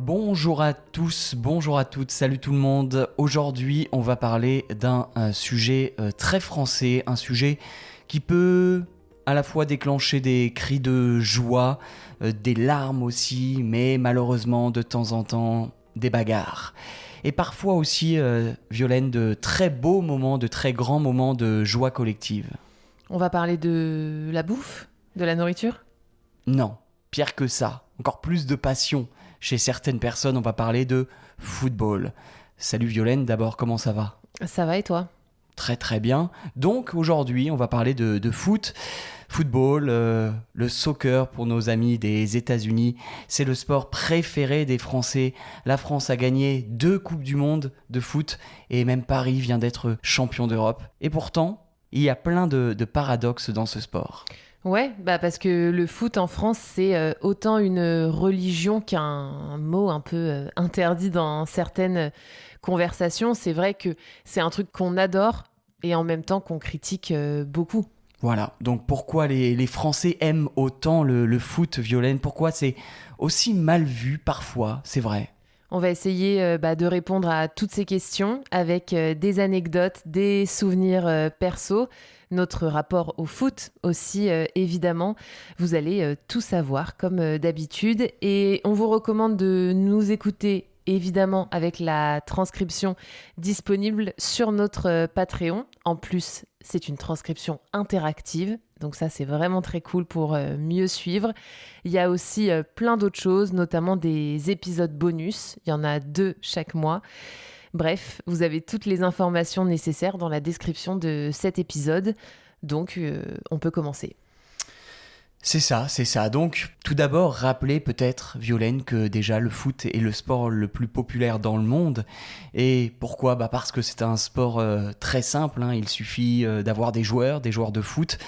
Bonjour à tous, bonjour à toutes, salut tout le monde. Aujourd'hui, on va parler d'un sujet très français, un sujet qui peut à la fois déclencher des cris de joie, des larmes aussi, mais malheureusement de temps en temps des bagarres. Et parfois aussi, Violaine, de très beaux moments, de très grands moments de joie collective. On va parler de la bouffe, de la nourriture. Non, pire que ça, encore plus de passion. Chez certaines personnes, on va parler de football. Salut Violaine, d'abord, comment ça va ? Ça va et toi ? Très très bien. Donc aujourd'hui, on va parler de football, le soccer pour nos amis des États-Unis. C'est le sport préféré des Français. La France a gagné 2 Coupes du Monde de foot et même Paris vient d'être champion d'Europe. Et pourtant, il y a plein de paradoxes dans ce sport. Ouais, parce que le foot en France, c'est autant une religion qu'un mot un peu interdit dans certaines conversations. C'est vrai que c'est un truc qu'on adore et en même temps qu'on critique beaucoup. Voilà, donc pourquoi les Français aiment autant le foot, Violaine ? Pourquoi c'est aussi mal vu parfois, c'est vrai ? On va essayer de répondre à toutes ces questions avec des anecdotes, des souvenirs perso, notre rapport au foot aussi, évidemment. Vous allez tout savoir comme d'habitude et on vous recommande de nous écouter évidemment avec la transcription disponible sur notre Patreon. En plus, c'est une transcription interactive. Donc ça, c'est vraiment très cool pour mieux suivre. Il y a aussi plein d'autres choses, notamment des épisodes bonus. Il y en a 2 chaque mois. Bref, vous avez toutes les informations nécessaires dans la description de cet épisode. Donc, on peut commencer. C'est ça. Donc, tout d'abord, rappelez peut-être, Violaine, que déjà le foot est le sport le plus populaire dans le monde. Et pourquoi ? Parce que c'est un sport très simple. Il suffit d'avoir des joueurs de foot.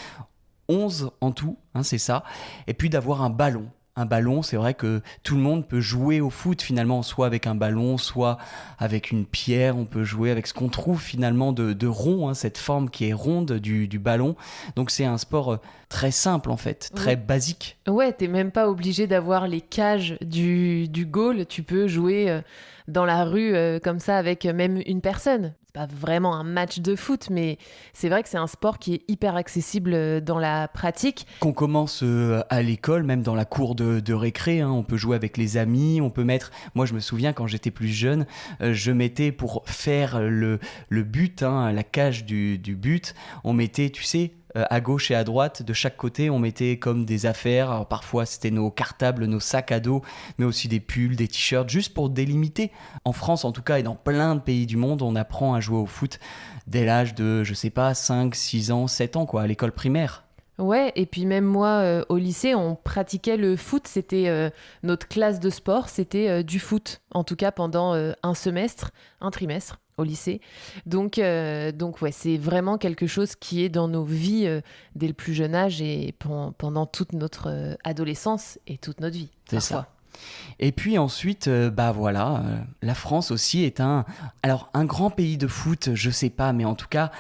11 en tout, c'est ça. Et puis d'avoir un ballon. Un ballon, c'est vrai que tout le monde peut jouer au foot finalement, soit avec un ballon, soit avec une pierre. On peut jouer avec ce qu'on trouve finalement de rond, cette forme qui est ronde du ballon. Donc c'est un sport très simple en fait, très basique. Ouais, t'es même pas obligé d'avoir les cages du goal. Tu peux jouer dans la rue comme ça avec même une personne. Pas vraiment un match de foot, mais c'est vrai que c'est un sport qui est hyper accessible dans la pratique. Qu'on commence à l'école, même dans la cour de récré, on peut jouer avec les amis, on peut mettre... Moi, je me souviens, quand j'étais plus jeune, je mettais pour faire le but, la cage du but, on mettait, tu sais... à gauche et à droite, de chaque côté, on mettait comme des affaires. Alors parfois, c'était nos cartables, nos sacs à dos, mais aussi des pulls, des t-shirts, juste pour délimiter. En France, en tout cas, et dans plein de pays du monde, on apprend à jouer au foot dès l'âge de, 5, 6 ans, 7 ans, à l'école primaire. Ouais, et puis même moi, au lycée, on pratiquait le foot. C'était notre classe de sport, c'était du foot. En tout cas, pendant un trimestre au lycée. Donc ouais, c'est vraiment quelque chose qui est dans nos vies dès le plus jeune âge et pendant toute notre adolescence et toute notre vie. C'est parfois. ça. Et puis ensuite, la France aussi est un grand pays de foot, je sais pas, mais en tout cas,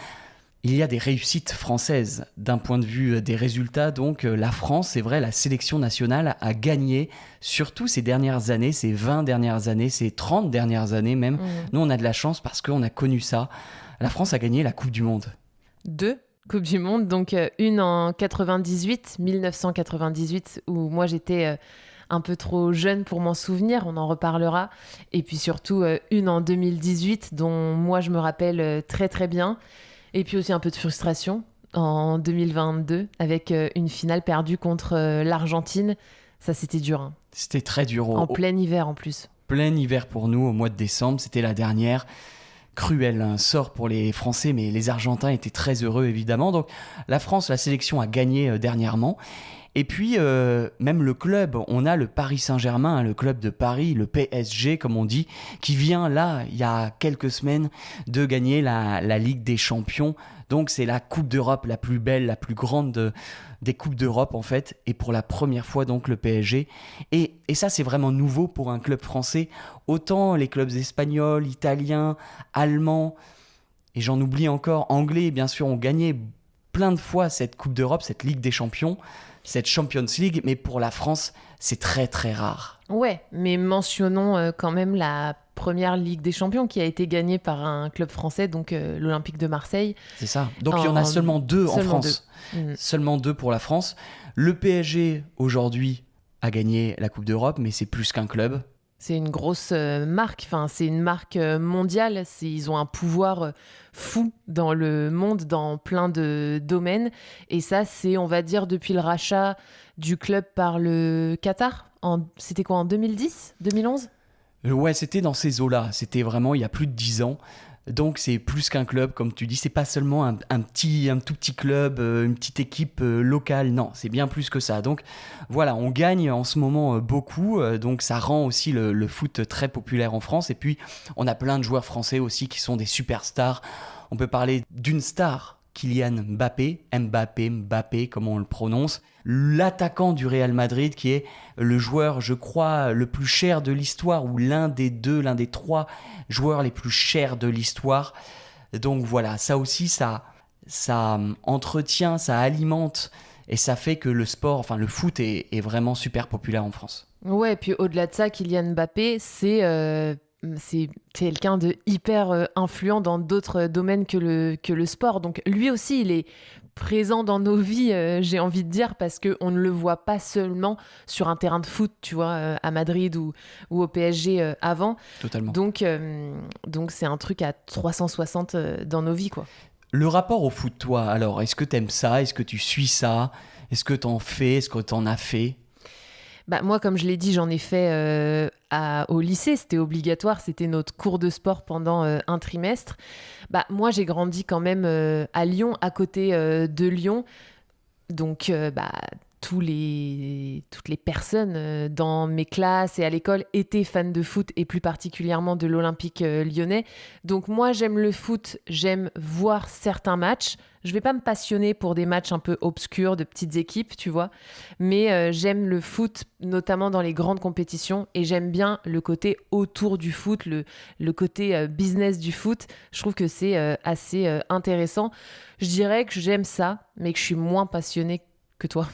il y a des réussites françaises d'un point de vue des résultats. Donc la France, c'est vrai, la sélection nationale a gagné, surtout ces dernières années, ces 20 dernières années, ces 30 dernières années même. Nous, on a de la chance parce qu'on a connu ça. La France a gagné la Coupe du Monde. 2 Coupes du Monde, donc une en 1998, où moi j'étais... un peu trop jeune pour m'en souvenir, on en reparlera. Et puis surtout, une en 2018, dont moi je me rappelle très très bien. Et puis aussi un peu de frustration en 2022, avec une finale perdue contre l'Argentine. Ça, c'était dur. C'était très dur. En plein hiver en plus. Plein hiver pour nous, au mois de décembre, c'était la dernière. Cruel, un sort pour les Français, mais les Argentins étaient très heureux évidemment. Donc la France, la sélection a gagné dernièrement. Et puis, même le club, on a le Paris Saint-Germain, le club de Paris, le PSG comme on dit, qui vient là, il y a quelques semaines, de gagner la Ligue des Champions. Donc c'est la Coupe d'Europe la plus belle, la plus grande des Coupes d'Europe en fait, et pour la première fois donc le PSG. Et ça c'est vraiment nouveau pour un club français. Autant les clubs espagnols, italiens, allemands, et j'en oublie encore, anglais bien sûr, ont gagné plein de fois cette Coupe d'Europe, cette Ligue des Champions, cette Champions League, mais pour la France, c'est très très rare. Ouais, mais mentionnons quand même la première Ligue des Champions qui a été gagnée par un club français, donc l'Olympique de Marseille. C'est ça. Donc il y en a seulement 2 en France. Seulement 2 pour la France. Le PSG, aujourd'hui, a gagné la Coupe d'Europe, mais c'est plus qu'un club. C'est une grosse marque, enfin, c'est une marque mondiale. Ils ont un pouvoir fou dans le monde, dans plein de domaines. Et ça, c'est, on va dire, depuis le rachat du club par le Qatar. C'était quoi, en 2010 2011 ? Ouais, c'était dans ces eaux-là. C'était vraiment il y a plus de 10 ans. Donc c'est plus qu'un club, comme tu dis. C'est pas seulement un tout petit club, une petite équipe locale. Non, c'est bien plus que ça. Donc voilà, on gagne en ce moment beaucoup. Donc ça rend aussi le foot très populaire en France. Et puis on a plein de joueurs français aussi qui sont des superstars. On peut parler d'une star, Kylian Mbappé, Mbappé, comme on le prononce, l'attaquant du Real Madrid qui est le joueur, je crois, le plus cher de l'histoire, ou l'un des 3 joueurs les plus chers de l'histoire. Donc voilà, ça aussi, ça entretient, ça alimente, et ça fait que le sport, enfin le foot est vraiment super populaire en France. Ouais, et puis au-delà de ça, Kylian Mbappé, c'est quelqu'un de hyper influent dans d'autres domaines que le sport. Donc lui aussi, il est présent dans nos vies, j'ai envie de dire, parce qu'on ne le voit pas seulement sur un terrain de foot, tu vois, à Madrid ou au PSG avant. Totalement. Donc c'est un truc à 360 dans nos vies, quoi. Le rapport au foot, toi, alors, est-ce que t'aimes ça ? Est-ce que tu suis ça ? Est-ce que t'en fais ? Est-ce que t'en as fait ? Bah, moi, comme je l'ai dit, j'en ai fait au lycée. C'était obligatoire. C'était notre cours de sport pendant un trimestre. Bah, moi, j'ai grandi quand même à Lyon, à côté de Lyon. Donc, toutes les personnes dans mes classes et à l'école étaient fans de foot, et plus particulièrement de l'Olympique lyonnais. Donc moi, j'aime le foot, j'aime voir certains matchs. Je vais pas me passionner pour des matchs un peu obscurs de petites équipes, tu vois, mais j'aime le foot, notamment dans les grandes compétitions, et j'aime bien le côté autour du foot, le côté business du foot. Je trouve que c'est assez intéressant. Je dirais que j'aime ça, mais que je suis moins passionnée que toi.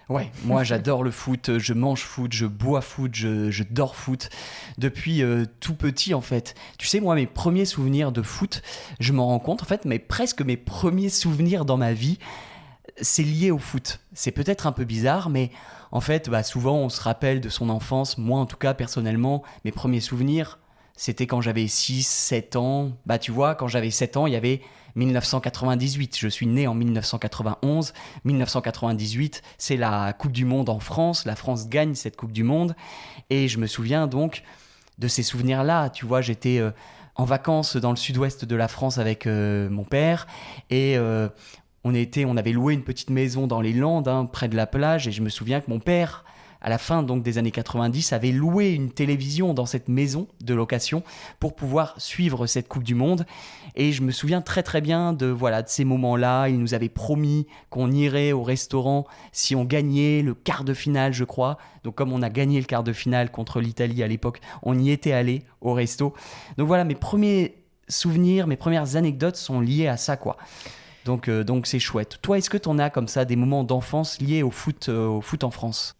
Ouais, moi j'adore le foot, je mange foot, je bois foot, je dors foot depuis tout petit en fait. Tu sais, moi mes premiers souvenirs de foot, je m'en rends compte en fait, mais presque mes premiers souvenirs dans ma vie, c'est lié au foot. C'est peut-être un peu bizarre, mais en fait, souvent on se rappelle de son enfance. Moi en tout cas, personnellement, mes premiers souvenirs, c'était quand j'avais 6, 7 ans. Tu vois, quand j'avais 7 ans, il y avait 1998. Je suis né en 1991. 1998, c'est la Coupe du Monde en France. La France gagne cette Coupe du Monde. Et je me souviens donc de ces souvenirs-là. Tu vois, j'étais en vacances dans le sud-ouest de la France avec mon père. Et on avait loué une petite maison dans les Landes, près de la plage. Et je me souviens que mon père, à la fin donc des années 90, avait loué une télévision dans cette maison de location pour pouvoir suivre cette Coupe du Monde. Et je me souviens très très bien de ces moments-là. Il nous avait promis qu'on irait au restaurant si on gagnait le quart de finale, je crois. Donc comme on a gagné le quart de finale contre l'Italie à l'époque, on y était allé au resto. Donc voilà, mes premiers souvenirs, mes premières anecdotes sont liées à ça, quoi. Donc c'est chouette. Toi, est-ce que tu en as comme ça des moments d'enfance liés au foot en France ?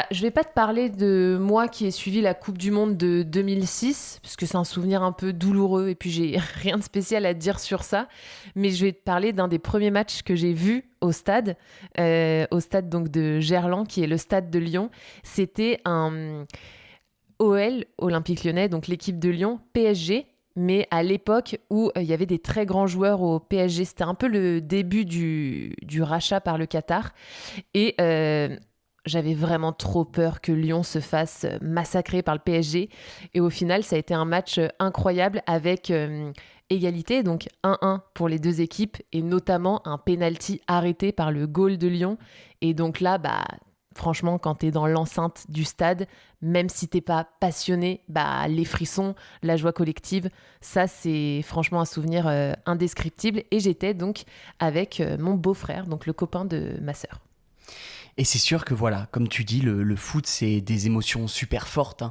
Je vais pas te parler de moi qui ai suivi la Coupe du Monde de 2006, parce que c'est un souvenir un peu douloureux et puis j'ai rien de spécial à te dire sur ça. Mais je vais te parler d'un des premiers matchs que j'ai vu au stade donc de Gerland, qui est le stade de Lyon. C'était un OL, Olympique Lyonnais, donc l'équipe de Lyon, PSG. Mais à l'époque où il y avait des très grands joueurs au PSG, c'était un peu le début du rachat par le Qatar. Et j'avais vraiment trop peur que Lyon se fasse massacrer par le PSG. Et au final, ça a été un match incroyable avec égalité, donc 1-1 pour les deux équipes, et notamment un penalty arrêté par le goal de Lyon. Et donc là, franchement, quand t'es dans l'enceinte du stade, même si t'es pas passionné, les frissons, la joie collective, ça c'est franchement un souvenir indescriptible. Et j'étais donc avec mon beau-frère, donc le copain de ma sœur. Et c'est sûr que comme tu dis, le foot, c'est des émotions super fortes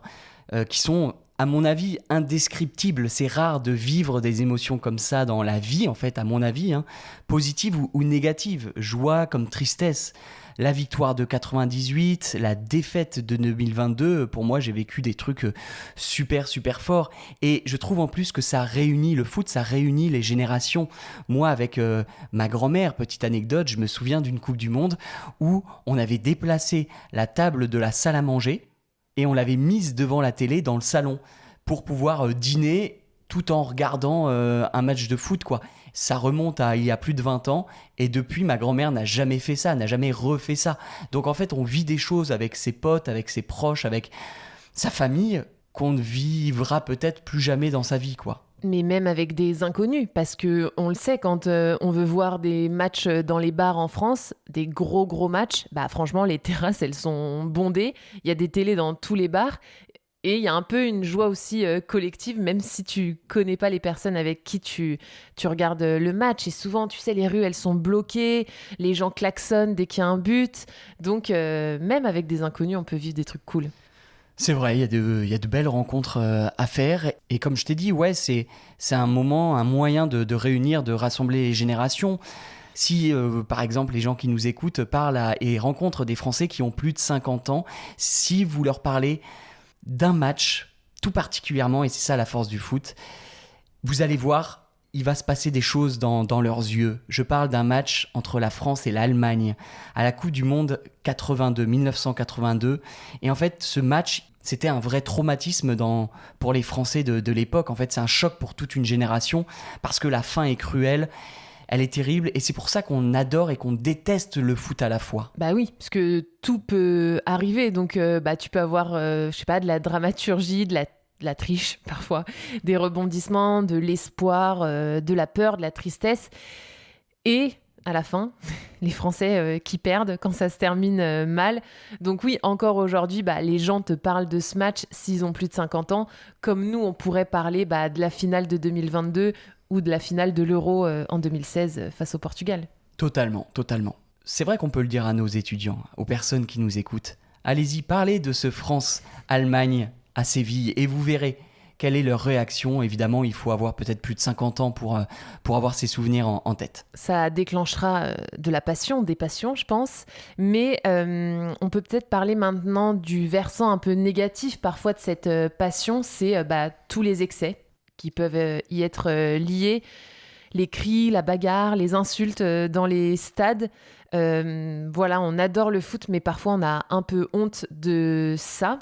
qui sont à mon avis, indescriptible. C'est rare de vivre des émotions comme ça dans la vie, en fait, à mon avis, hein, positives ou négatives, joie comme tristesse. La victoire de 98, la défaite de 2022, pour moi, j'ai vécu des trucs super, super forts. Et je trouve en plus que ça réunit le foot, ça réunit les générations. Moi, avec ma grand-mère, petite anecdote, je me souviens d'une Coupe du Monde où on avait déplacé la table de la salle à manger et on l'avait mise devant la télé dans le salon pour pouvoir dîner tout en regardant un match de foot, quoi. Ça remonte à il y a plus de 20 ans et depuis, ma grand-mère n'a jamais fait ça, n'a jamais refait ça. Donc en fait, on vit des choses avec ses potes, avec ses proches, avec sa famille qu'on ne vivra peut-être plus jamais dans sa vie, quoi. Mais même avec des inconnus, parce que on le sait, quand on veut voir des matchs dans les bars en France, des gros matchs, bah franchement, les terrasses, elles sont bondées. Il y a des télés dans tous les bars. Et il y a un peu une joie aussi collective, même si tu connais pas les personnes avec qui tu regardes le match. Et souvent, tu sais, les rues, elles sont bloquées, les gens klaxonnent dès qu'il y a un but. Donc, même avec des inconnus, on peut vivre des trucs cool. C'est vrai, il y a de belles rencontres à faire. Et comme je t'ai dit, ouais, c'est un moment, un moyen de réunir, de rassembler les générations. Si, par exemple, les gens qui nous écoutent parlent et rencontrent des Français qui ont plus de 50 ans, si vous leur parlez d'un match tout particulièrement, et c'est ça la force du foot, vous allez voir, il va se passer des choses dans leurs yeux. Je parle d'un match entre la France et l'Allemagne à la Coupe du Monde 1982. Et en fait, ce match, c'était un vrai traumatisme pour les Français de l'époque. En fait, c'est un choc pour toute une génération parce que la fin est cruelle. Elle est terrible et c'est pour ça qu'on adore et qu'on déteste le foot à la fois. Bah oui, parce que tout peut arriver. Donc, tu peux avoir, je sais pas, de la dramaturgie, de la triche parfois, des rebondissements, de l'espoir, de la peur, de la tristesse. Et à la fin, les Français qui perdent quand ça se termine mal. Donc oui, encore aujourd'hui, les gens te parlent de ce match s'ils ont plus de 50 ans, comme nous, on pourrait parler de la finale de 2022 ou de la finale de l'Euro en 2016 face au Portugal. Totalement. C'est vrai qu'on peut le dire à nos étudiants, aux personnes qui nous écoutent. Allez-y, parlez de ce France-Allemagne à Séville et vous verrez quelle est leur réaction. Évidemment, il faut avoir peut-être plus de 50 ans pour avoir ces souvenirs en tête. Ça déclenchera de la passion, des passions, je pense. Mais on peut peut-être parler maintenant du versant un peu négatif parfois de cette passion, c'est tous les excès qui peuvent y être liés, les cris, la bagarre, les insultes dans les stades. Voilà, on adore le foot, mais parfois on a un peu honte de ça.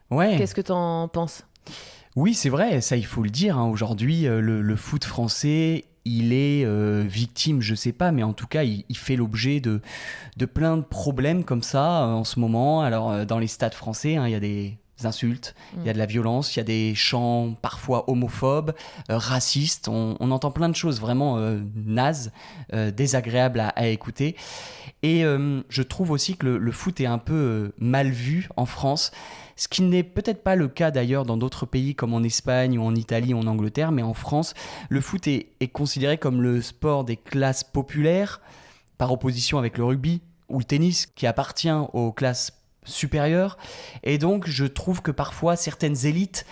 Ouais. Qu'est-ce que t'en penses ? Oui, c'est vrai, ça il faut le dire. Hein. Aujourd'hui, le foot français, il est victime, je sais pas, mais en tout cas, il fait l'objet de plein de problèmes comme ça en ce moment. Alors, dans les stades français, hein, il y a des insultes, il y a de la violence, il y a des chants parfois homophobes, racistes, on entend plein de choses vraiment nazes, désagréables à écouter. Et je trouve aussi que le foot est un peu mal vu en France, ce qui n'est peut-être pas le cas d'ailleurs dans d'autres pays comme en Espagne ou en Italie ou en Angleterre, mais en France, le foot est considéré comme le sport des classes populaires, par opposition avec le rugby ou le tennis qui appartient aux classes supérieure. Et donc, je trouve que parfois, certaines élites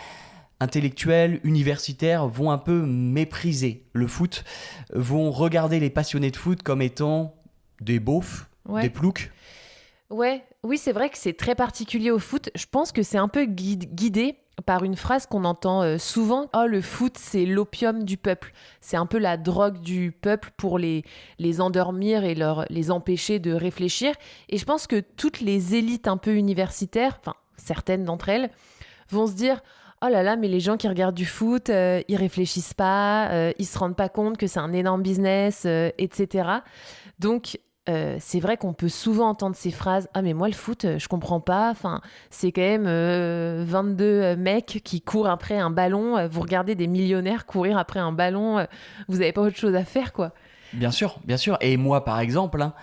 intellectuelles, universitaires, vont un peu mépriser le foot, vont regarder les passionnés de foot comme étant des beaufs, des ploucs. Ouais, oui, c'est vrai que c'est très particulier au foot. Je pense que c'est un peu guidé par une phrase qu'on entend souvent. « Oh, le foot, c'est l'opium du peuple. » C'est un peu la drogue du peuple pour les endormir et les empêcher de réfléchir. Et je pense que toutes les élites un peu universitaires, enfin, certaines d'entre elles, vont se dire « Oh là là, mais les gens qui regardent du foot, ils réfléchissent pas, ils se rendent pas compte que c'est un énorme business, etc. » Donc, c'est vrai qu'on peut souvent entendre ces phrases « Ah mais moi le foot, je comprends pas, enfin, c'est quand même 22 mecs qui courent après un ballon, vous regardez des millionnaires courir après un ballon, vous avez pas autre chose à faire quoi ?» Bien sûr. Et moi par exemple, hein,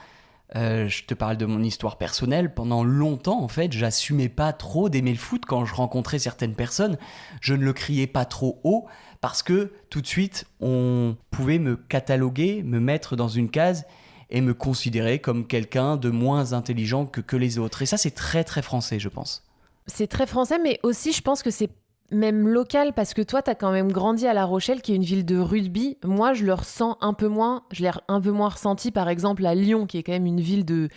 je te parle de mon histoire personnelle, pendant longtemps en fait, j'assumais pas trop d'aimer le foot quand je rencontrais certaines personnes, je ne le criais pas trop haut parce que tout de suite on pouvait me cataloguer, me mettre dans une case et me considérer comme quelqu'un de moins intelligent que les autres. Et ça, c'est très, très français, je pense. C'est très français, mais aussi, je pense que c'est même local, parce que toi, tu as quand même grandi à La Rochelle, qui est une ville de rugby. Moi, je le ressens un peu moins. Je l'ai un peu moins ressenti, par exemple, à Lyon, qui est quand même une ville de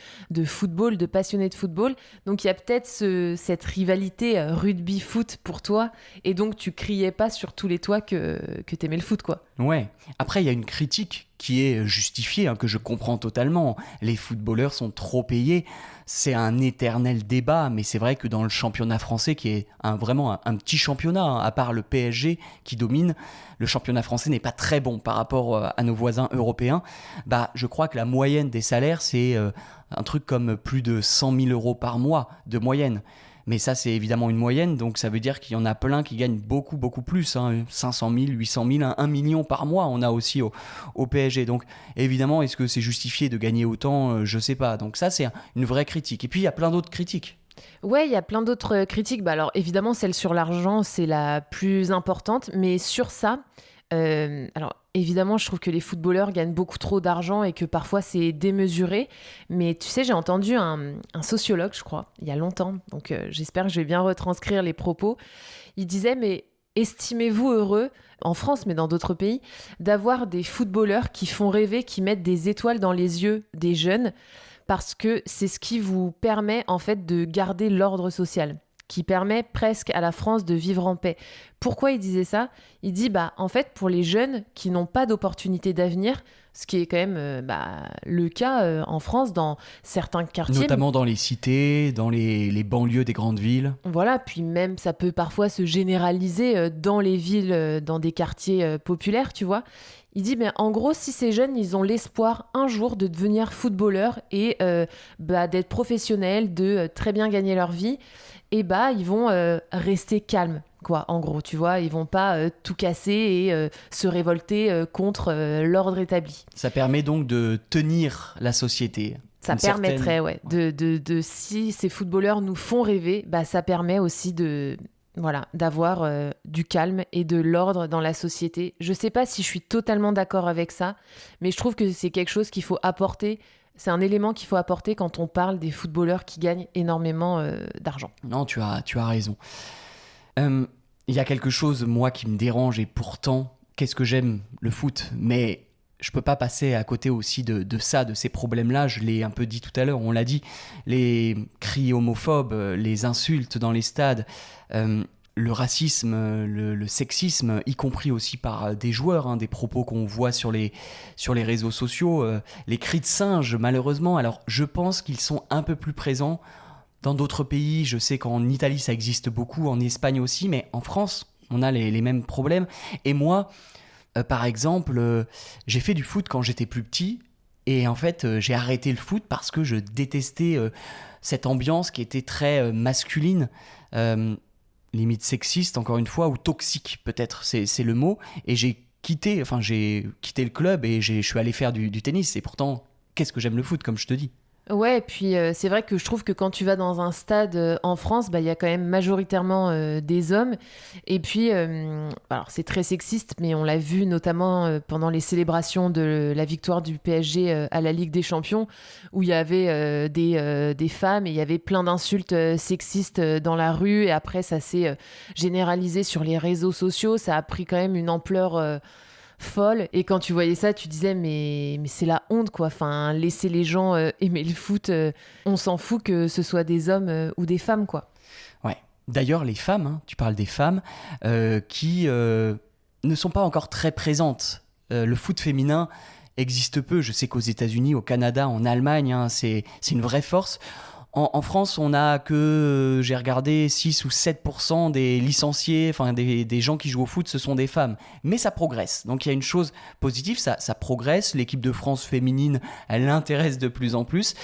football, de passionnés de football. Donc, il y a peut-être cette rivalité rugby-foot pour toi. Et donc, tu criais pas sur tous les toits que tu aimais le foot, quoi. Ouais. Après, il y a une critique qui est justifiée, hein, que je comprends totalement. Les footballeurs sont trop payés. C'est un éternel débat, mais c'est vrai que dans le championnat français, qui est vraiment un petit championnat, hein, à part le PSG qui domine, le championnat français n'est pas très bon par rapport à nos voisins européens. Bah, je crois que la moyenne des salaires, c'est un truc comme plus de 100 000 euros par mois de moyenne. Mais ça, c'est évidemment une moyenne, donc ça veut dire qu'il y en a plein qui gagnent beaucoup, beaucoup plus. 500 000, 800 000, 1 million par mois, on a aussi au PSG. Donc évidemment, est-ce que c'est justifié de gagner autant? Je sais pas. Donc ça, c'est une vraie critique. Et puis, il y a plein d'autres critiques. Ouais, il y a plein d'autres critiques. Bah alors évidemment, celle sur l'argent, c'est la plus importante. Mais sur ça, alors évidemment, je trouve que les footballeurs gagnent beaucoup trop d'argent et que parfois c'est démesuré. Mais tu sais, j'ai entendu un sociologue, je crois, il y a longtemps. Donc j'espère que je vais bien retranscrire les propos. Il disait, mais estimez-vous heureux, en France, mais dans d'autres pays, d'avoir des footballeurs qui font rêver, qui mettent des étoiles dans les yeux des jeunes, parce que c'est ce qui vous permet en fait de garder l'ordre social, qui permet presque à la France de vivre en paix. Pourquoi il disait ça? Il dit, en fait, pour les jeunes qui n'ont pas d'opportunité d'avenir, ce qui est quand même le cas en France, dans certains quartiers. Notamment dans les cités, dans les banlieues des grandes villes. Voilà, puis même ça peut parfois se généraliser dans les villes, dans des quartiers populaires, tu vois. Il dit, mais en gros, si ces jeunes, ils ont l'espoir un jour de devenir footballeurs et d'être professionnels, de très bien gagner leur vie, et ils vont rester calmes, quoi, en gros, tu vois. Ils vont pas tout casser et se révolter contre l'ordre établi. Ça permet donc de tenir la société. Ça permettrait, ouais, si ces footballeurs nous font rêver, ça permet aussi d'avoir du calme et de l'ordre dans la société. Je sais pas si je suis totalement d'accord avec ça, mais je trouve que c'est quelque chose qu'il faut apporter. C'est un élément qu'il faut apporter quand on parle des footballeurs qui gagnent énormément d'argent. Non, tu as raison. Il y a quelque chose, moi, qui me dérange, et pourtant, qu'est-ce que j'aime le foot, mais je peux pas passer à côté aussi de ça, de ces problèmes-là. Je l'ai un peu dit tout à l'heure, on l'a dit, les cris homophobes, les insultes dans les stades, le racisme, le sexisme, y compris aussi par des joueurs, hein, des propos qu'on voit sur les réseaux sociaux, les cris de singe, malheureusement. Alors, je pense qu'ils sont un peu plus présents dans d'autres pays. Je sais qu'en Italie, ça existe beaucoup, en Espagne aussi, mais en France, on a les mêmes problèmes. Et moi, par exemple, j'ai fait du foot quand j'étais plus petit, et en fait, j'ai arrêté le foot parce que je détestais cette ambiance qui était très masculine, limite sexiste, encore une fois, ou toxique, peut-être, c'est le mot. Et j'ai quitté le club et je suis allé faire du tennis. Et pourtant, qu'est-ce que j'aime le foot, comme je te dis. Ouais, et puis c'est vrai que je trouve que quand tu vas dans un stade en France, il y a quand même majoritairement des hommes. Et puis, alors c'est très sexiste, mais on l'a vu notamment pendant les célébrations de la victoire du PSG à la Ligue des Champions, où il y avait des femmes et il y avait plein d'insultes sexistes dans la rue. Et après, ça s'est généralisé sur les réseaux sociaux. Ça a pris quand même une ampleur folle, et quand tu voyais ça tu disais mais c'est la honte, quoi. Enfin, laisser les gens aimer le foot, on s'en fout que ce soit des hommes ou des femmes, quoi. Ouais, d'ailleurs les femmes, hein, tu parles des femmes qui ne sont pas encore très présentes. Le foot féminin existe peu. Je sais qu'aux États-Unis, au Canada, en Allemagne, hein, c'est une vraie force. En France, on a que, j'ai regardé, 6 ou 7% des licenciés, enfin des gens qui jouent au foot, ce sont des femmes. Mais ça progresse. Donc il y a une chose positive, ça progresse. L'équipe de France féminine, elle l'intéresse de plus en plus.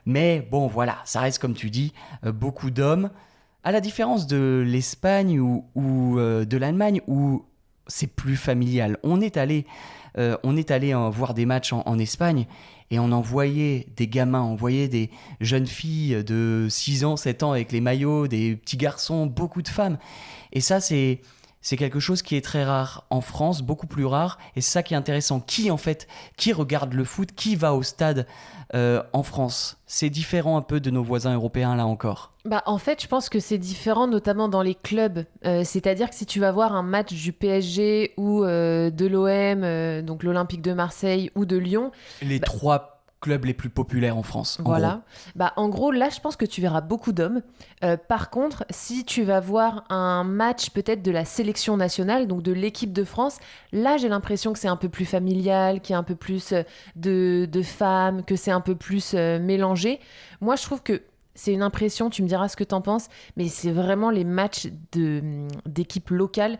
Mais bon, voilà, ça reste, comme tu dis, beaucoup d'hommes. À la différence de l'Espagne ou de l'Allemagne, où c'est plus familial. On est allé voir des matchs en Espagne, et on en voyait des gamins, on voyait des jeunes filles de 6 ans, 7 ans avec les maillots, des petits garçons, beaucoup de femmes. Et ça, c'est c'est quelque chose qui est très rare en France, beaucoup plus rare, et c'est ça qui est intéressant. Qui regarde le foot, qui va au stade en France? C'est différent un peu de nos voisins européens là encore. Bah, en fait, je pense que c'est différent, notamment dans les clubs. C'est-à-dire que si tu vas voir un match du PSG ou de l'OM, donc l'Olympique de Marseille ou de Lyon, Les trois clubs les plus populaires en France, en gros. voilà. Bah, en gros, là, je pense que tu verras beaucoup d'hommes. Par contre, si tu vas voir un match peut-être de la sélection nationale, donc de l'équipe de France, là, j'ai l'impression que c'est un peu plus familial, qu'il y a un peu plus de femmes, que c'est un peu plus mélangé. Moi, je trouve que c'est une impression, tu me diras ce que t'en penses, mais c'est vraiment les matchs d'équipes locales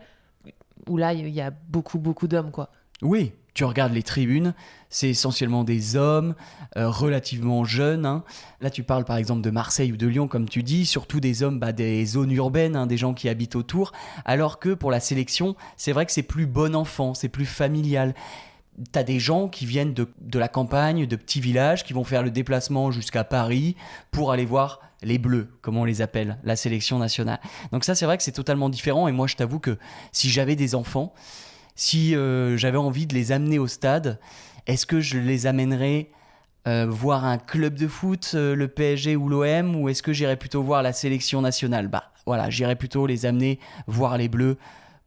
où là, il y a beaucoup, beaucoup d'hommes, quoi. Oui, tu regardes les tribunes, c'est essentiellement des hommes relativement jeunes, hein. Là, tu parles par exemple de Marseille ou de Lyon, comme tu dis, surtout des hommes des zones urbaines, hein, des gens qui habitent autour. Alors que pour la sélection, c'est vrai que c'est plus bon enfant, c'est plus familial. T'as des gens qui viennent de la campagne, de petits villages, qui vont faire le déplacement jusqu'à Paris pour aller voir les Bleus, comme on les appelle, la sélection nationale. Donc ça, c'est vrai que c'est totalement différent. Et moi, je t'avoue que si j'avais des enfants, si j'avais envie de les amener au stade, est-ce que je les amènerais voir un club de foot, le PSG ou l'OM, ou est-ce que j'irais plutôt voir la sélection nationale? Bah voilà, j'irais plutôt les amener voir les Bleus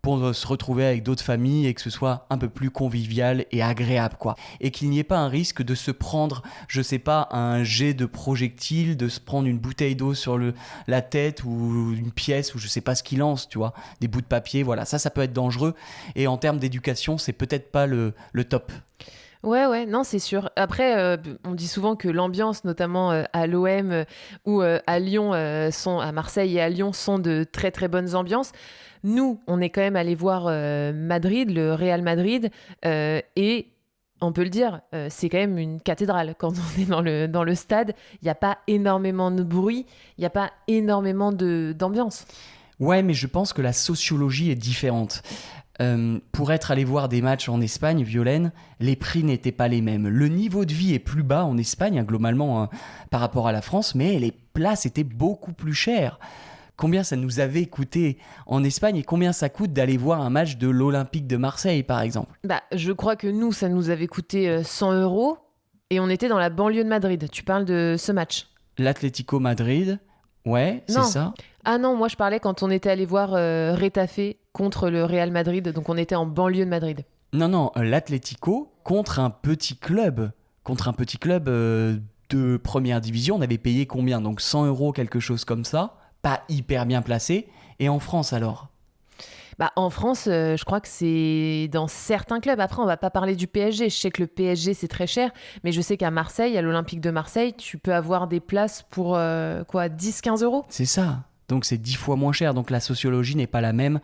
pour se retrouver avec d'autres familles et que ce soit un peu plus convivial et agréable, quoi. Et qu'il n'y ait pas un risque de se prendre, je sais pas, un jet de projectile, de se prendre une bouteille d'eau sur la tête ou une pièce ou je sais pas ce qu'ils lancent, tu vois, des bouts de papier, voilà, ça peut être dangereux. Et en termes d'éducation, c'est peut-être pas le top. Ouais, non, c'est sûr. Après, on dit souvent que l'ambiance, notamment à l'OM ou à Lyon, à Marseille et à Lyon, sont de très très bonnes ambiances. Nous, on est quand même allé voir Madrid, le Real Madrid, et on peut le dire, c'est quand même une cathédrale. Quand on est dans le stade, il n'y a pas énormément de bruit, il n'y a pas énormément d'ambiance. Ouais, mais je pense que la sociologie est différente. Pour être allé voir des matchs en Espagne, Violaine, les prix n'étaient pas les mêmes. Le niveau de vie est plus bas en Espagne, hein, globalement, hein, par rapport à la France, mais les places étaient beaucoup plus chères. Combien ça nous avait coûté en Espagne et combien ça coûte d'aller voir un match de l'Olympique de Marseille, par exemple? Bah, je crois que nous, ça nous avait coûté 100 € et on était dans la banlieue de Madrid. Tu parles de ce match? L'Atlético Madrid, ouais, c'est Non. ça. Ah non, moi je parlais quand on était allé voir Retafe contre le Real Madrid, donc on était en banlieue de Madrid. Non, l'Atlético contre un petit club. Contre un petit club de première division, on avait payé combien? Donc 100 €, quelque chose comme ça. Pas hyper bien placé. Et en France alors? Bah, en France, je crois que c'est dans certains clubs. Après, on va pas parler du PSG. Je sais que le PSG, c'est très cher. Mais je sais qu'à Marseille, à l'Olympique de Marseille, tu peux avoir des places pour 10-15 €. C'est ça. Donc c'est 10 fois moins cher. Donc la sociologie n'est pas la même.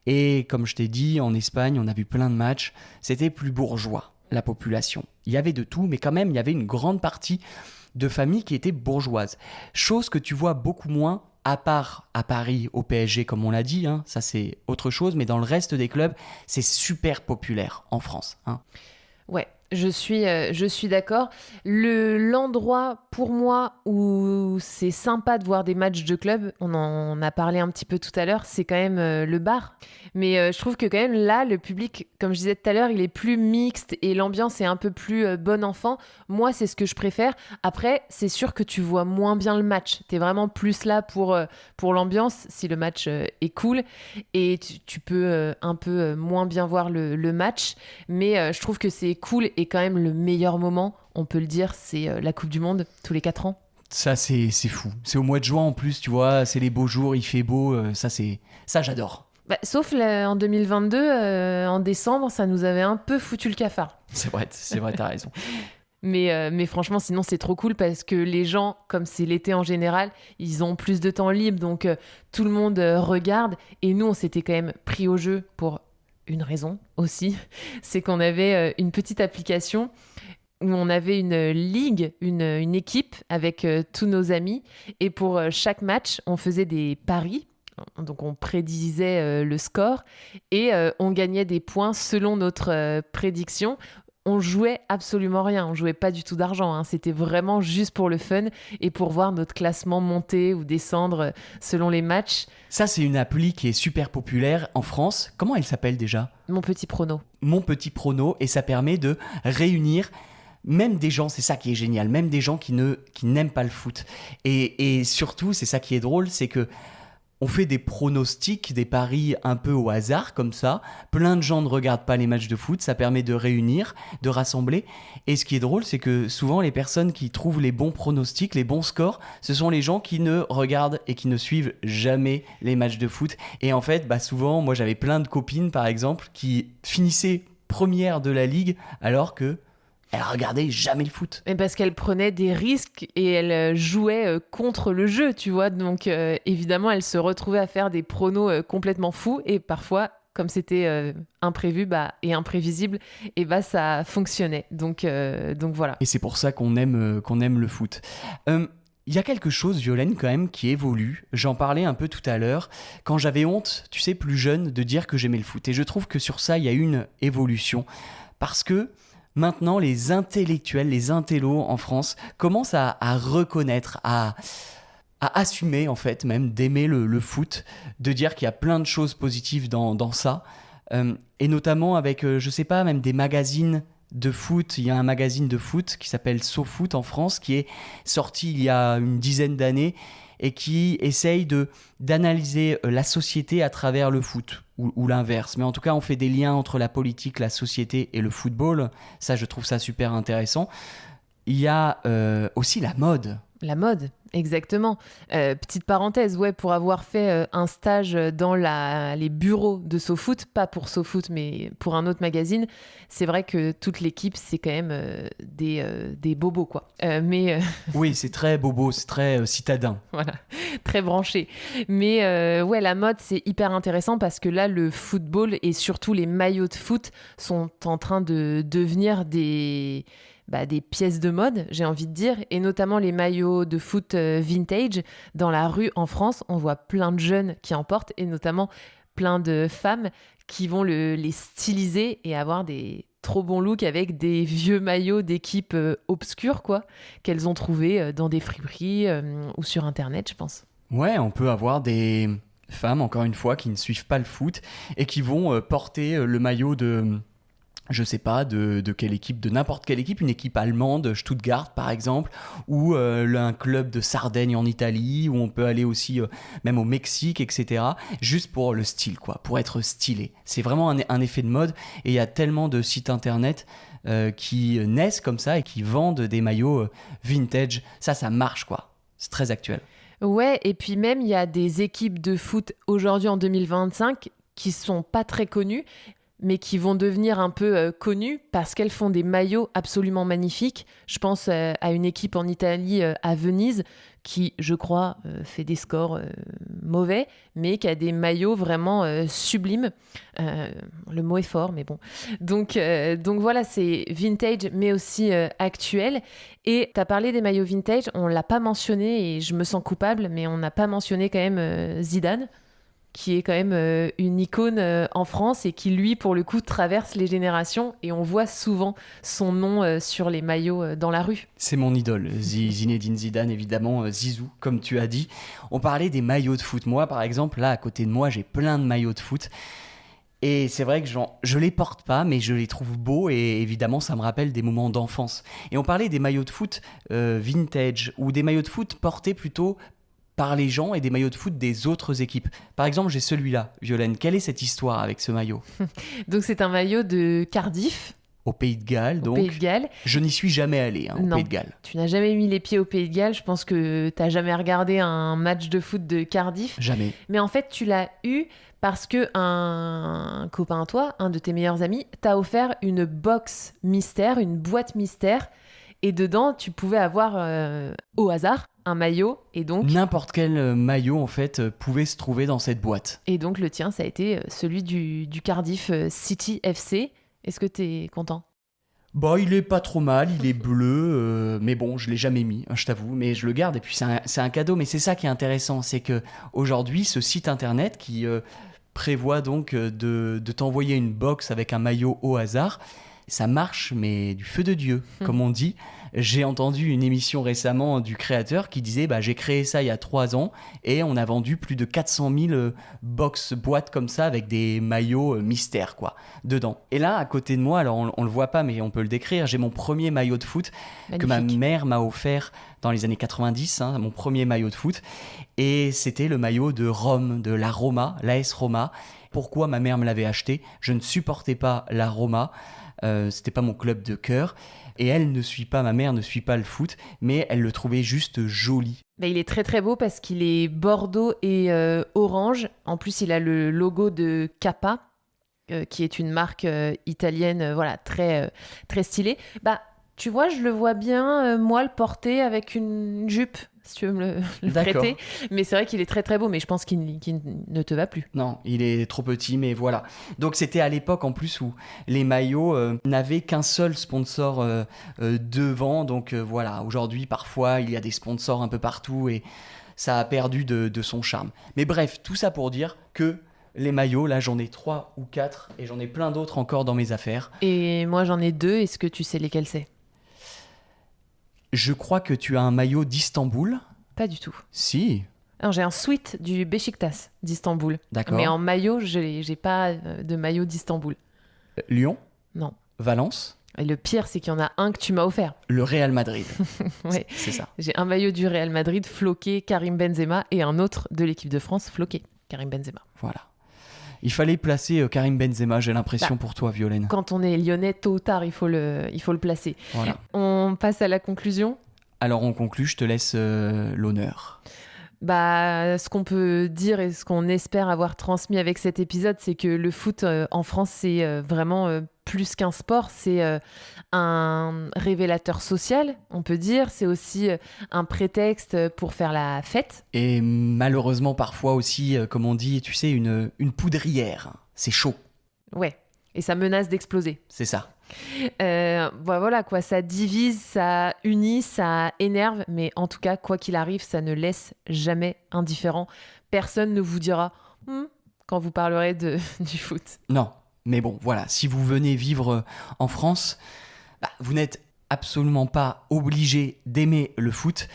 Et comme je t'ai dit, en Espagne, on a vu plein de matchs. C'était plus bourgeois, la population. Il y avait de tout, mais quand même, il y avait une grande partie de familles qui étaient bourgeoises. Chose que tu vois beaucoup moins, à part à Paris, au PSG, comme on l'a dit, hein, ça c'est autre chose, mais dans le reste des clubs, c'est super populaire en France, hein. Ouais, je suis d'accord. L'endroit pour moi où c'est sympa de voir des matchs de club, on en a parlé un petit peu tout à l'heure, c'est quand même le bar. Mais je trouve que quand même là, le public, comme je disais tout à l'heure, il est plus mixte et l'ambiance est un peu plus bon enfant. Moi, c'est ce que je préfère. Après, c'est sûr que tu vois moins bien le match. T'es vraiment plus là pour l'ambiance, si le match est cool. Et tu peux un peu moins bien voir le match. Mais je trouve que c'est cool et quand même le meilleur moment, on peut le dire, c'est la Coupe du Monde tous les 4 ans. Ça c'est fou. C'est au mois de juin en plus, tu vois, c'est les beaux jours, il fait beau, ça j'adore. Bah, sauf en 2022, en décembre, ça nous avait un peu foutu le cafard. C'est vrai, t'as raison. Mais franchement, sinon, c'est trop cool parce que les gens, comme c'est l'été en général, ils ont plus de temps libre. Donc, tout le monde regarde. Et nous, on s'était quand même pris au jeu pour une raison aussi. C'est qu'on avait une petite application où on avait une ligue, une équipe avec tous nos amis. Et pour chaque match, on faisait des paris. Donc on prédisait le score et on gagnait des points selon notre prédiction. on jouait absolument rien, on jouait pas du tout d'argent, hein. C'était vraiment juste pour le fun et pour voir notre classement monter ou descendre selon les matchs. Ça, c'est une appli qui est super populaire en France. Comment elle s'appelle déjà ? Mon petit prono. Mon petit prono, et ça permet de réunir même des gens, c'est ça qui est génial, même des gens qui n'aiment pas le foot. Et surtout, c'est ça qui est drôle, c'est que on fait des pronostics, des paris un peu au hasard, comme ça. Plein de gens ne regardent pas les matchs de foot, ça permet de réunir, de rassembler. Et ce qui est drôle, c'est que souvent, les personnes qui trouvent les bons pronostics, les bons scores, ce sont les gens qui ne regardent et qui ne suivent jamais les matchs de foot. Et en fait, souvent, moi, j'avais plein de copines, par exemple, qui finissaient première de la ligue, alors que elle regardait jamais le foot. Et parce qu'elle prenait des risques et elle jouait contre le jeu, tu vois. Donc évidemment, elle se retrouvait à faire des pronos complètement fous. Et parfois, comme c'était imprévu et imprévisible, et ça fonctionnait. Donc voilà. Et c'est pour ça qu'on aime le foot. Il y a quelque chose, Violaine, quand même, qui évolue. J'en parlais un peu tout à l'heure. Quand j'avais honte, tu sais, plus jeune, de dire que j'aimais le foot. Et je trouve que sur ça, il y a une évolution. Parce que maintenant, les intellectuels, les intellos en France commencent à reconnaître, à assumer en fait même d'aimer le foot, de dire qu'il y a plein de choses positives dans ça. Et notamment avec, je sais pas, même des magazines de foot. Il y a un magazine de foot qui s'appelle SoFoot en France, qui est sorti il y a une dizaine d'années et qui essaye d'analyser la société à travers le foot, ou l'inverse. Mais en tout cas, on fait des liens entre la politique, la société et le football. Ça, je trouve ça super intéressant. Il y a aussi la mode. La mode, exactement. Petite parenthèse, pour avoir fait un stage dans les bureaux de SoFoot, pas pour SoFoot, mais pour un autre magazine, c'est vrai que toute l'équipe, c'est quand même des bobos, quoi. Oui, c'est très bobo, c'est très citadin. Voilà, très branché. Mais la mode, c'est hyper intéressant parce que là, le football et surtout les maillots de foot sont en train de devenir des pièces de mode, j'ai envie de dire, et notamment les maillots de foot vintage. Dans la rue en France, on voit plein de jeunes qui en portent, et notamment plein de femmes qui vont les styliser et avoir des trop bons looks avec des vieux maillots d'équipes obscures, quoi, qu'elles ont trouvés dans des friperies ou sur Internet, je pense. Ouais, on peut avoir des femmes, encore une fois, qui ne suivent pas le foot et qui vont porter le maillot de... je sais pas, de quelle équipe, de n'importe quelle équipe, une équipe allemande, Stuttgart par exemple, ou un club de Sardaigne en Italie, où on peut aller aussi même au Mexique, etc. Juste pour le style, quoi, pour être stylé. C'est vraiment un effet de mode, et il y a tellement de sites internet qui naissent comme ça et qui vendent des maillots vintage. Ça marche, quoi. C'est très actuel. Ouais, et puis même, il y a des équipes de foot aujourd'hui en 2025 qui sont pas très connues, mais qui vont devenir un peu connues parce qu'elles font des maillots absolument magnifiques. Je pense à une équipe en Italie, à Venise, qui, je crois, fait des scores mauvais, mais qui a des maillots vraiment sublimes. Le mot est fort, mais bon. Donc voilà, c'est vintage, mais aussi actuel. Et tu as parlé des maillots vintage, on ne l'a pas mentionné, et je me sens coupable, mais on n'a pas mentionné quand même Zidane, qui est quand même une icône en France et qui, lui, pour le coup, traverse les générations, et on voit souvent son nom sur les maillots dans la rue. C'est mon idole, Zinedine Zidane, évidemment, Zizou, comme tu as dit. On parlait des maillots de foot. Moi, par exemple, là, à côté de moi, j'ai plein de maillots de foot. Et c'est vrai que je les porte pas, mais je les trouve beaux, et évidemment, ça me rappelle des moments d'enfance. Et on parlait des maillots de foot vintage, ou des maillots de foot portés plutôt par les gens, et des maillots de foot des autres équipes. Par exemple, j'ai celui-là, Violaine. Quelle est cette histoire avec ce maillot ? Donc, c'est un maillot de Cardiff. Au Pays de Galles, donc. Au Pays de Galles. Je n'y suis jamais allé, au Pays de Galles. Tu n'as jamais mis les pieds au Pays de Galles. Je pense que tu n'as jamais regardé un match de foot de Cardiff. Jamais. Mais en fait, tu l'as eu parce qu'un copain à toi, un de tes meilleurs amis, t'a offert une box mystère, une boîte mystère. Et dedans, tu pouvais avoir, au hasard, un maillot, et donc... N'importe quel maillot, en fait, pouvait se trouver dans cette boîte. Et donc, le tien, ça a été celui du Cardiff City FC. Est-ce que t'es content ? Bah, il est pas trop mal, il est bleu, mais bon, je l'ai jamais mis, je t'avoue, mais je le garde, et puis c'est un cadeau. Mais c'est ça qui est intéressant, c'est que aujourd'hui, ce site internet qui prévoit donc de t'envoyer une box avec un maillot au hasard, Ça marche, mais du feu de Dieu, comme on dit. J'ai entendu une émission récemment du créateur qui disait j'ai créé ça il y a 3 ans et on a vendu plus de 400 000 boîtes comme ça avec des maillots mystères dedans. Et là, à côté de moi, alors on le voit pas mais on peut le décrire, j'ai mon premier maillot de foot que ma mère m'a offert dans les années 90, mon premier maillot de foot. Et c'était le maillot de Rome, de la Roma, l'AS Roma. Pourquoi ma mère me l'avait acheté ? Je ne supportais pas la Roma. C'était pas mon club de cœur et ma mère ne suit pas le foot, mais elle le trouvait juste joli. Il est très très beau parce qu'il est bordeaux et orange. En plus, il a le logo de Kappa, qui est une marque italienne, très très stylée. Tu vois, je le vois bien, moi, le porter avec une jupe, si tu veux me le prêter. Mais c'est vrai qu'il est très très beau, mais je pense qu'il ne te va plus. Non, il est trop petit, mais voilà. Donc c'était à l'époque en plus où les maillots n'avaient qu'un seul sponsor devant. Donc voilà, aujourd'hui parfois il y a des sponsors un peu partout et ça a perdu de son charme. Mais bref, tout ça pour dire que les maillots, là j'en ai 3 ou 4 et j'en ai plein d'autres encore dans mes affaires. Et moi j'en ai 2, est-ce que tu sais lesquels c'est ? Je crois que tu as un maillot d'Istanbul. Pas du tout. Si. Alors, j'ai un sweat du Beşiktaş d'Istanbul. D'accord. Mais en maillot, j'ai pas de maillot d'Istanbul. Lyon ? Non. Valence ? Et le pire, c'est qu'il y en a un que tu m'as offert. Le Real Madrid. Ouais. C'est ça. J'ai un maillot du Real Madrid floqué Karim Benzema et un autre de l'équipe de France floqué Karim Benzema. Voilà. Il fallait placer Karim Benzema, j'ai l'impression, pour toi, Violaine. Quand on est lyonnais, tôt ou tard, il faut le placer. Voilà. On passe à la conclusion. Alors on conclut, je te laisse l'honneur. Ce qu'on peut dire et ce qu'on espère avoir transmis avec cet épisode, c'est que le foot en France, c'est vraiment plus qu'un sport, c'est un révélateur social, on peut dire. C'est aussi un prétexte pour faire la fête. Et malheureusement, parfois aussi, comme on dit, tu sais, une poudrière. C'est chaud. Ouais, et ça menace d'exploser. C'est ça. Voilà quoi, ça divise, ça unit, ça énerve, mais en tout cas, quoi qu'il arrive, ça ne laisse jamais indifférent. Personne ne vous dira quand vous parlerez du foot. Non, mais bon, voilà, si vous venez vivre en France, vous n'êtes absolument pas obligé d'aimer le foot,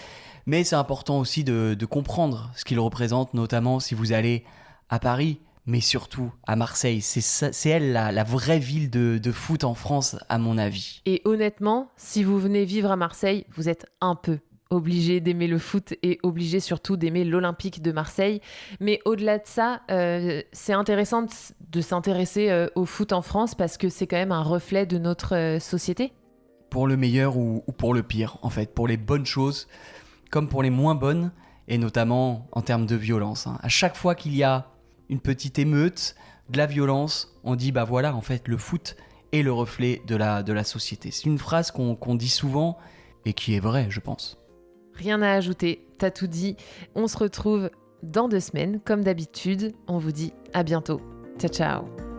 mais c'est important aussi de comprendre ce qu'il représente, notamment si vous allez à Paris, mais surtout à Marseille. C'est elle la vraie ville de foot en France, à mon avis. Et honnêtement, si vous venez vivre à Marseille, vous êtes un peu obligé d'aimer le foot et obligé surtout d'aimer l'Olympique de Marseille. Mais au-delà de ça, c'est intéressant de s'intéresser au foot en France parce que c'est quand même un reflet de notre société. Pour le meilleur ou pour le pire, en fait. Pour les bonnes choses comme pour les moins bonnes, et notamment en termes de violence. À chaque fois qu'il y a une petite émeute, de la violence, on dit voilà, en fait, le foot est le reflet de la société. C'est une phrase qu'on dit souvent et qui est vraie, je pense. Rien à ajouter, t'as tout dit. On se retrouve dans 2 semaines, comme d'habitude. On vous dit à bientôt. Ciao, ciao.